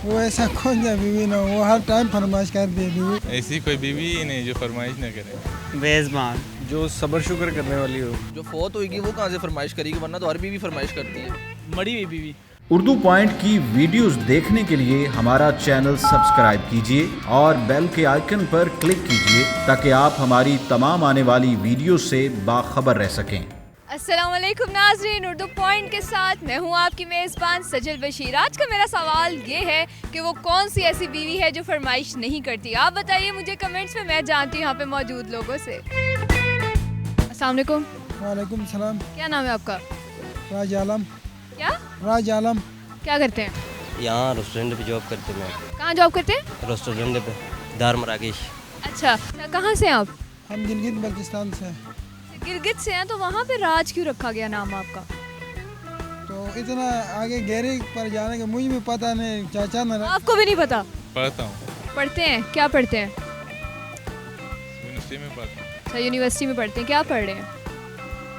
वो ऐसा कौन सा बीवी ना, वो हर टाइम फरमाइश करती है बीवी। ऐसी कोई बीवी ही नहीं जो फरमाइश न करे। बेज़बान, जो सब्र शुक्र करने वाली हो। जो फोत होगी वो कहाँ से फरमाइश करेगी, वरना तो हर बीवी फरमाइश करती है। मरी हुई बीवी। उर्दू पॉइंट की वीडियोस देखने के लिए हमारा चैनल सब्सक्राइब कीजिए और बेल के आइकन पर क्लिक कीजिए ताकि आप हमारी तमाम आने वाली वीडियो से बाखबर रह सकें। अस्सलाम वालेकुम नाज़रीन, उर्दू पॉइंट के साथ मैं हूँ आपकी मेज़बान सजल बशीर। आज का मेरा सवाल ये है कि वो कौन सी ऐसी बीवी है जो फरमाइश नहीं करती। आप बताइए मुझे कमेंट्स में, मैं जानती हूँ यहाँ पे मौजूद लोगों से। अस्सलाम वालेकुम। वालेकुम सलाम। क्या नाम है आपका? राज आलम। क्या? राज आलम। क्या करते हैं? यहाँ रेस्टोरेंट पे जॉब करते हैं। कहाँ जॉब करते हैं? रेस्टोरेंट पे दार मराकेश। अच्छा, कहाँ से हैं आप? हम गिलगित बल्तिस्तान से। गिलगित से हैं, तो वहाँ पे राज क्यों रखा गया नाम आपका? तो इतना आगे गहरे पर जाने का मुझे भी पता नहीं, चाचा ने आपको भी नहीं पता? पढ़ता हूँ, पढ़ते हैं? क्या पढ़ते हैं? यूनिवर्सिटी में पढ़ता हूँ। अच्छा, यूनिवर्सिटी में पढ़ते हैं। क्या पढ़ रहे हैं?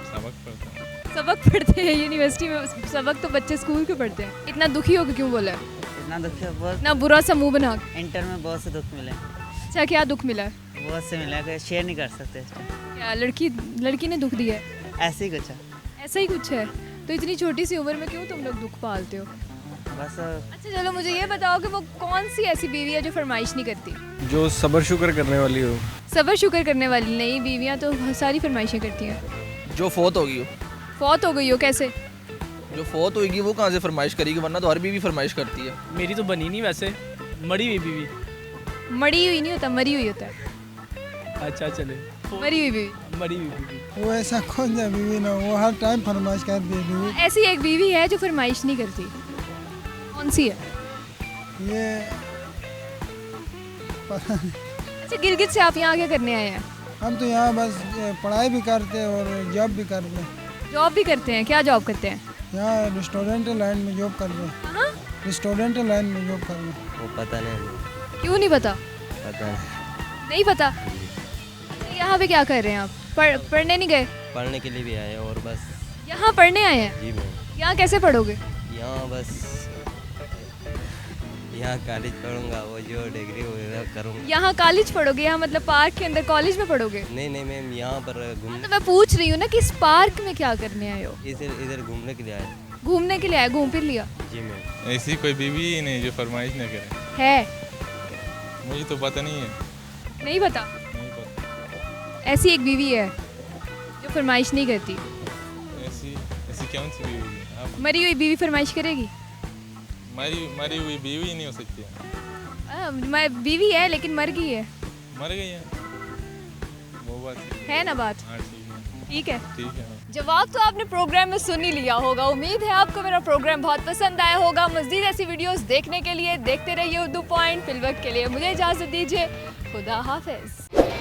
सबक पढ़ता हूँ। सबक पढ़ते हैं यूनिवर्सिटी में? सबक तो बच्चे स्कूल के पढ़ते हैं। इतना दुखी होकर क्यों बोला? इतना दुख है बहुत। ना बुरा सा मुंह बना। इंटर में बहुत से दुख मिले। अच्छा, क्या दुख मिला है? बहुत से मिला कि शेयर नहीं कर सकते इस टाइम। क्या लड़की ने दुख दिया है? ऐसे ही कुछ है। ऐसा ही कुछ है? तो इतनी छोटी सी उम्र में क्यों तुम लोग दुख पालते हो? बस अच्छा चलो, मुझे ये बताओ कि वो कौन सी ऐसी बीवी है जो फरमाइश नहीं करती? जो सब्र शुक्र करने वाली हो। सब्र शुक्र करने वाली नहीं, बीवियाँ तो बहुत सारी फरमाइशें करती हैं। जो फोत होगी हो, फौत हो गई हो? कैसे? जो फोत होगी वो कहाँ से फरमाइश करेगी, वरना तो हर बीवी फरमाइश करती है। मेरी तो बनी नहीं, वैसे मरी हुई बीवी। मड़ी हुई नहीं होता, मरी हुई होता है। अच्छा चले, मरी हुई बीवी। मरी हुई बीवी। वो ऐसा कौन सा बीवी ना, वो हर टाइम फरमाइश करती है बीवी। ऐसी एक बीवी है जो फरमाइश नहीं करती, कौन सी है? ये पता नहीं। अच्छा, गिलगित से आप यहाँ क्या करने आए हैं? हम तो यहाँ बस पढ़ाई भी करते हैं और जॉब भी करते हैं। जॉब भी करते हैं? क्या जॉब करते हैं? यहाँ रेस्टोरेंट लाइन में जॉब कर रहे हैं। हाँ? रेस्टोरेंट लाइन में जॉब कर रहे हैं। वो पता नहीं। क्यों नहीं पता? पता नहीं। नहीं पता? यहाँ पे क्या कर रहे हैं आप? पढ़ने नहीं गए? पढ़ने के लिए भी आए और बस। यहाँ पढ़ने आए हैं? जी मैम। यहाँ कैसे पढ़ोगे? यहाँ बस यहाँ कॉलेज पढ़ूंगा, वो जो डिग्री वगैरह करूँगा। यहाँ कॉलेज पढ़ोगे? यहाँ मतलब पार्क के अंदर कॉलेज में पढ़ोगे? नहीं नहीं मैम, यहाँ पर घूमने। तो मैं पूछ रही हूँ ना कि इस पार्क में क्या करने आए हो? इधर इधर घूमने के लिए आए। घूमने के लिए आए, घूम फिर लिया? जी मैम। ऐसी कोई बीवी ही नहीं जो फरमाइश न करे। है? मुझे तो पता नहीं है। नहीं पता? नहीं पता। ऐसी एक बीवी है जो फरमाइश नहीं करती। ऐसी ऐसी कौन सी बीवी है? आप मरी हुई बीवी फरमाइश करेगी? मरी हुई बीवी ही नहीं हो सकती है। बीवी है लेकिन मर गई है। मर गई है, वो बात है ना बात? हाँ ठीक ठीक है। है, ठीक है। जवाब तो आपने प्रोग्राम में सुन ही लिया होगा। उम्मीद है आपको मेरा प्रोग्राम बहुत पसंद आया होगा। मज़ीद ऐसी वीडियोस देखने के लिए देखते रहिए उर्दू पॉइंट। फिल वक्त के लिए मुझे इजाज़त दीजिए। खुदा हाफिज़।